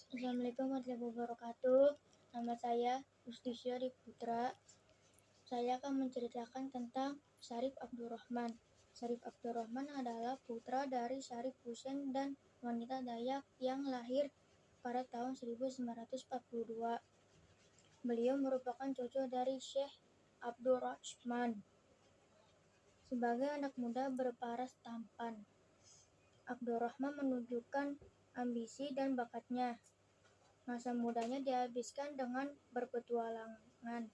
Assalamualaikum warahmatullahi wabarakatuh. Nama saya Ustisya Putra. Saya akan menceritakan tentang Syarif Abdurrahman. Syarif Abdurrahman adalah putra dari Syarif Husain dan wanita Dayak yang lahir pada tahun 1942. Beliau merupakan cucu dari Syekh Abdurrahman. Sebagai anak muda berparas tampan, Abdurrahman menunjukkan ambisi dan bakatnya. Masa mudanya dihabiskan dengan berpetualangan,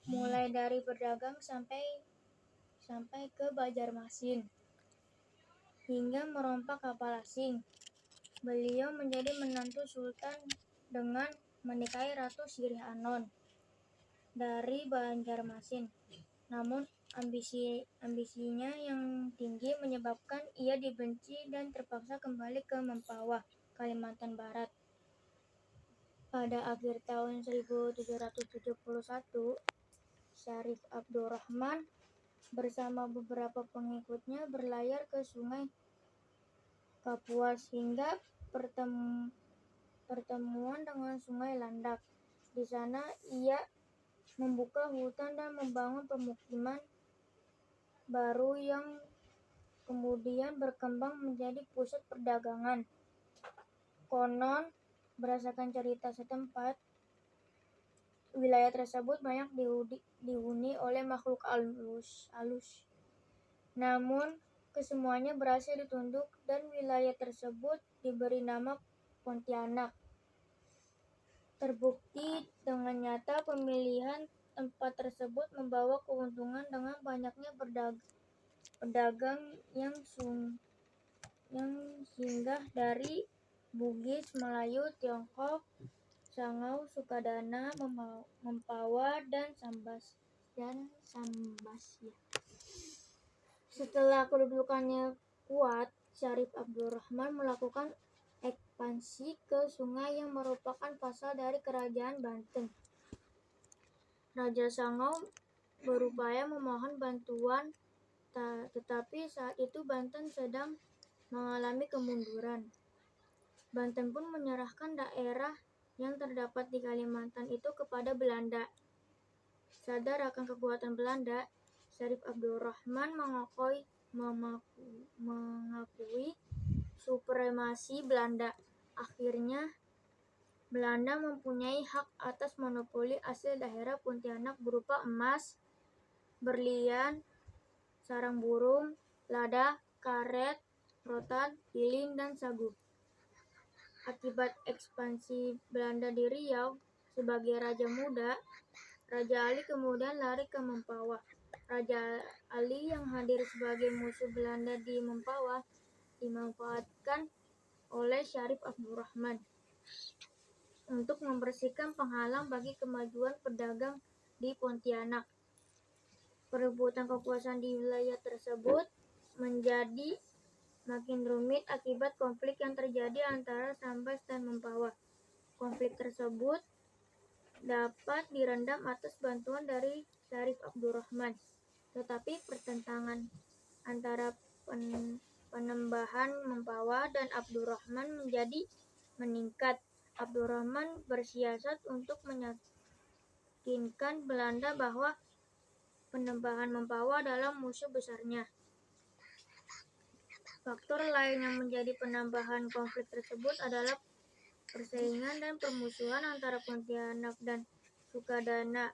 mulai dari berdagang sampai ke Banjarmasin, hingga merompak kapal asing. Beliau menjadi menantu sultan dengan menikahi Ratu Sirih Anon dari Banjarmasin. Namun ambisinya yang tinggi menyebabkan ia dibenci dan terpaksa kembali ke Mempawah, Kalimantan Barat. Pada akhir tahun 1771, Syarif Abdurrahman bersama beberapa pengikutnya berlayar ke Sungai Kapuas hingga pertemuan dengan Sungai Landak. Di sana ia membuka hutan dan membangun pemukiman baru yang kemudian berkembang menjadi pusat perdagangan. Konon, berdasarkan cerita setempat, wilayah tersebut banyak dihuni oleh makhluk halus. Namun, kesemuanya berhasil ditunduk dan wilayah tersebut diberi nama Pontianak. Terbukti dengan nyata pemilihan tempat tersebut membawa keuntungan dengan banyaknya pedagang yang singgah dari Bugis, Melayu, Tiongkok, Sangau, Sukadana, Mempawah, dan Sambas. Setelah kedudukannya kuat, Syarif Abdurrahman melakukan ekspansi ke sungai yang merupakan pasal dari Kerajaan Banten. Raja Sangau berupaya memohon bantuan, tetapi saat itu Banten sedang mengalami kemunduran. Banten pun menyerahkan daerah yang terdapat di Kalimantan itu kepada Belanda. Sadar akan kekuatan Belanda, Syarif Abdurrahman mengakui supremasi Belanda. Akhirnya, Belanda mempunyai hak atas monopoli hasil daerah Pontianak berupa emas, berlian, sarang burung, lada, karet, rotan, lilin, dan sagu. Akibat ekspansi Belanda di Riau sebagai raja muda, Raja Ali kemudian lari ke Mempawah. Raja Ali yang hadir sebagai musuh Belanda di Mempawah dimanfaatkan oleh Syarif Abdurrahman untuk membersihkan penghalang bagi kemajuan pedagang di Pontianak. Perebutan kekuasaan di wilayah tersebut menjadi makin rumit akibat konflik yang terjadi antara Sambas dan Mempawah. Konflik tersebut dapat direndam atas bantuan dari Syarif Abdurrahman, tetapi pertentangan antara Penembahan Mempawah dan Abdurrahman menjadi meningkat. Abdurrahman bersiasat untuk meyakinkan Belanda bahwa Penembahan Mempawah adalah musuh besarnya. Faktor lain yang menjadi penambahan konflik tersebut adalah persaingan dan permusuhan antara Pontianak dan Sukadana.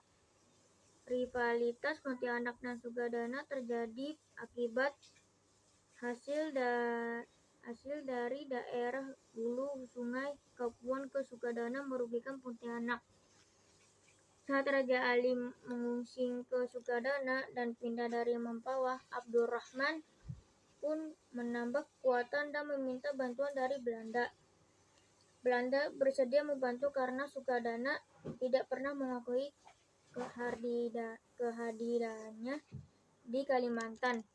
Rivalitas Pontianak dan Sukadana terjadi akibat hasil dari daerah hulu Sungai Kapuan ke Sukadana merugikan Pontianak. Saat Raja Ali mengungsi ke Sukadana dan pindah dari Mempawah, Abdurrahman pun menambah kekuatan dan meminta bantuan dari Belanda. Belanda bersedia membantu karena Sukadana tidak pernah mengakui kehadirannya di Kalimantan.